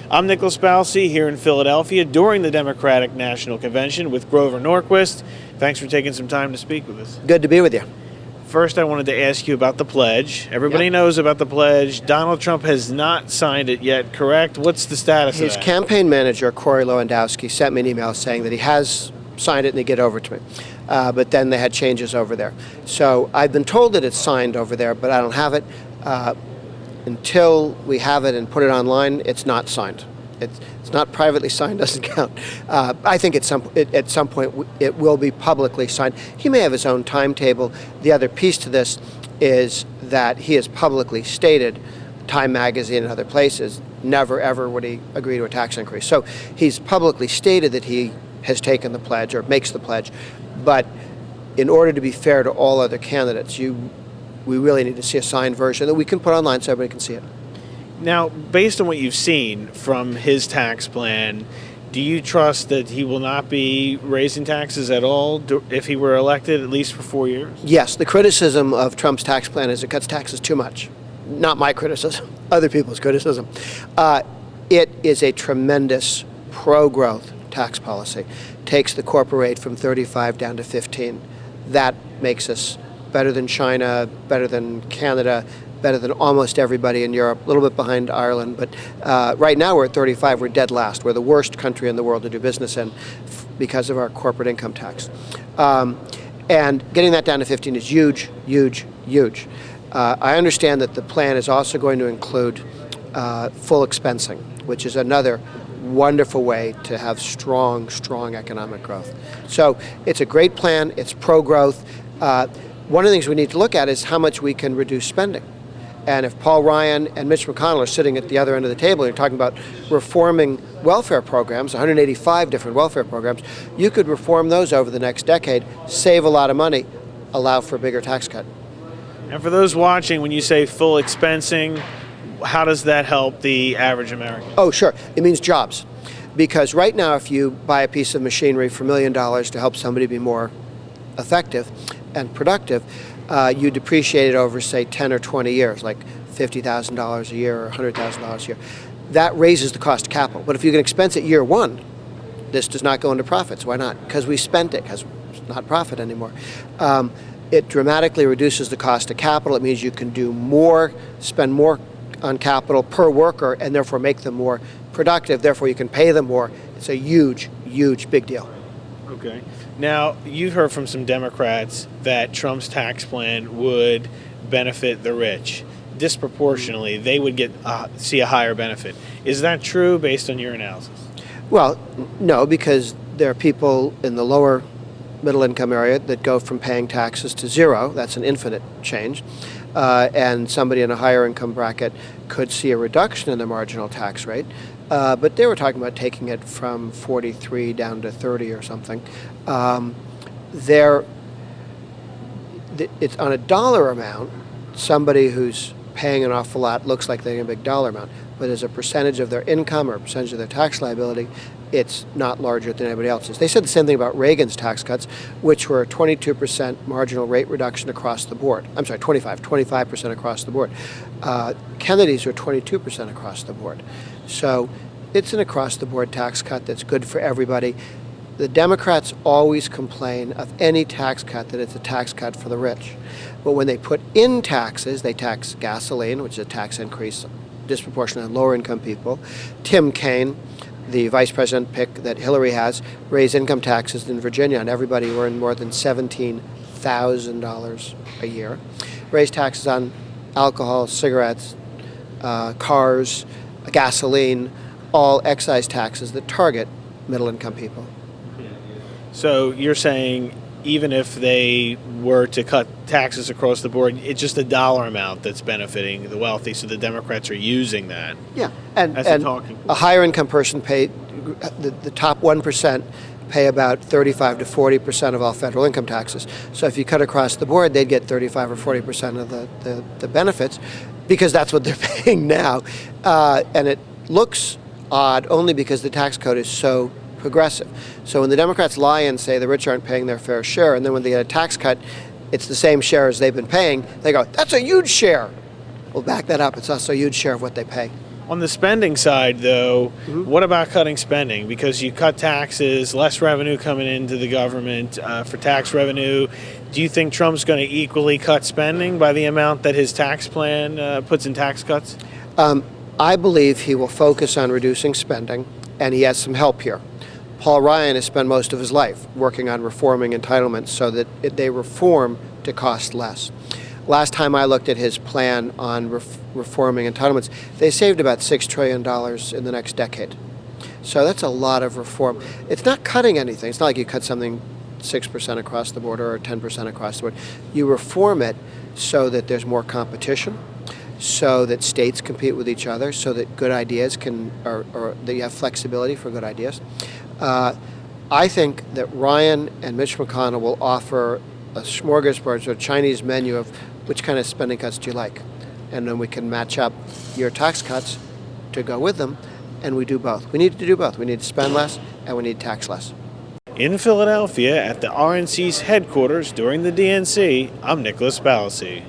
I'm Nicholas Balsi here in Philadelphia during the Democratic National Convention with Grover Norquist. Thanks for taking some time to speak with us. Good to be with you. First, I wanted to ask you about the pledge. Everybody knows about the pledge. Donald Trump has not signed it yet, correct? What's the status of His that? campaign manager, Corey Lewandowski, sent me an email saying that he has signed it and they get over to me. But then they had changes over there. So I've been told that it's signed over there, but I don't have it. Until we have it and put it online, it's not signed. It's not privately signed, doesn't count. I think at some point it will be publicly signed. He may have his own timetable. The other piece to this is that he has publicly stated, Time Magazine and other places, never ever would he agree to a tax increase. So he's publicly stated that he has taken the pledge or makes the pledge. But in order to be fair to all other candidates, we really need to see a signed version that we can put online so everybody can see it. Now, based on what you've seen from his tax plan, do you trust that he will not be raising taxes at all if he were elected, at least for 4 years? Yes, the criticism of Trump's tax plan is it cuts taxes too much. Not my criticism, other people's criticism. It is a tremendous pro-growth tax policy. Takes the corporate rate from 35 down to 15. That makes us better than China, better than Canada, better than almost everybody in Europe, a little bit behind Ireland. But right now we're at 35, we're dead last. We're the worst country in the world to do business in because of our corporate income tax. And getting that down to 15 is huge, huge, huge. I understand that the plan is also going to include full expensing, which is another wonderful way to have strong, strong economic growth. So it's a great plan, it's pro-growth. One of the things we need to look at is how much we can reduce spending. And if Paul Ryan and Mitch McConnell are sitting at the other end of the table and you're talking about reforming welfare programs, 185 different welfare programs, you could reform those over the next decade, save a lot of money, allow for a bigger tax cut. And for those watching, when you say full expensing, how does that help the average American? Oh, sure. It means jobs. Because right now, if you buy a piece of machinery for $1 million to help somebody be more effective and productive, you depreciate it over, say, 10 or 20 years, like $50,000 a year or $100,000 a year. That raises the cost of capital. But if you can expense it year one, this does not go into profits. Why not? Because we spent it, because it's not profit anymore. It dramatically reduces the cost of capital. It means you can do more, spend more on capital per worker, and therefore make them more productive. Therefore, you can pay them more. It's a huge, huge, big deal. Okay. Now, you've heard from some Democrats that Trump's tax plan would benefit the rich disproportionately. They would see a higher benefit. Is that true based on your analysis? Well, no, because there are people in the lower middle income area that go from paying taxes to zero. That's an infinite change. And somebody in a higher income bracket could see a reduction in the marginal tax rate. But they were talking about taking it from 43 down to 30 or something. It's on a dollar amount. Somebody who's paying an awful lot looks like they're getting a big dollar amount. But as a percentage of their income or a percentage of their tax liability, it's not larger than anybody else's. They said the same thing about Reagan's tax cuts, which were a 22% marginal rate reduction across the board. I'm sorry, 25% across the board. Kennedy's were 22% across the board. So it's an across-the-board tax cut that's good for everybody. The Democrats always complain of any tax cut that it's a tax cut for the rich. But when they put in taxes, they tax gasoline, which is a tax increase disproportionate on lower-income people. Tim Kaine, the vice president pick that Hillary has, raised income taxes in Virginia on everybody who earned more than $17,000 a year. Raised taxes on alcohol, cigarettes, cars, gasoline, all excise taxes that target middle-income people. So you're saying even if they were to cut taxes across the board, it's just a dollar amount that's benefiting the wealthy, so the Democrats are using that. Yeah, and a talking point. A higher income person the top 1% pay about 35 to 40% of all federal income taxes. So if you cut across the board, they'd get 35 or 40% of the benefits, because that's what they're paying now. And it looks odd only because the tax code is so progressive. So when the Democrats lie and say the rich aren't paying their fair share, and then when they get a tax cut, it's the same share as they've been paying, they go, that's a huge share. We'll back that up. It's also a huge share of what they pay. On the spending side, though, what about cutting spending? Because you cut taxes, less revenue coming into the government for tax revenue. Do you think Trump's going to equally cut spending by the amount that his tax plan puts in tax cuts? I believe he will focus on reducing spending, and he has some help here. Paul Ryan has spent most of his life working on reforming entitlements so that they reform to cost less. Last time I looked at his plan on reforming entitlements, they saved about $6 trillion in the next decade. So that's a lot of reform. It's not cutting anything. It's not like you cut something 6% across the board or 10% across the board. You reform it so that there's more competition, so that states compete with each other, so that good ideas can, or that you have flexibility for good ideas. I think that Ryan and Mitch McConnell will offer a smorgasbord or Chinese menu of which kind of spending cuts do you like? And then we can match up your tax cuts to go with them, and we do both. We need to do both. We need to spend less, and we need to tax less. In Philadelphia at the RNC's headquarters during the DNC, I'm Nicholas Balassi.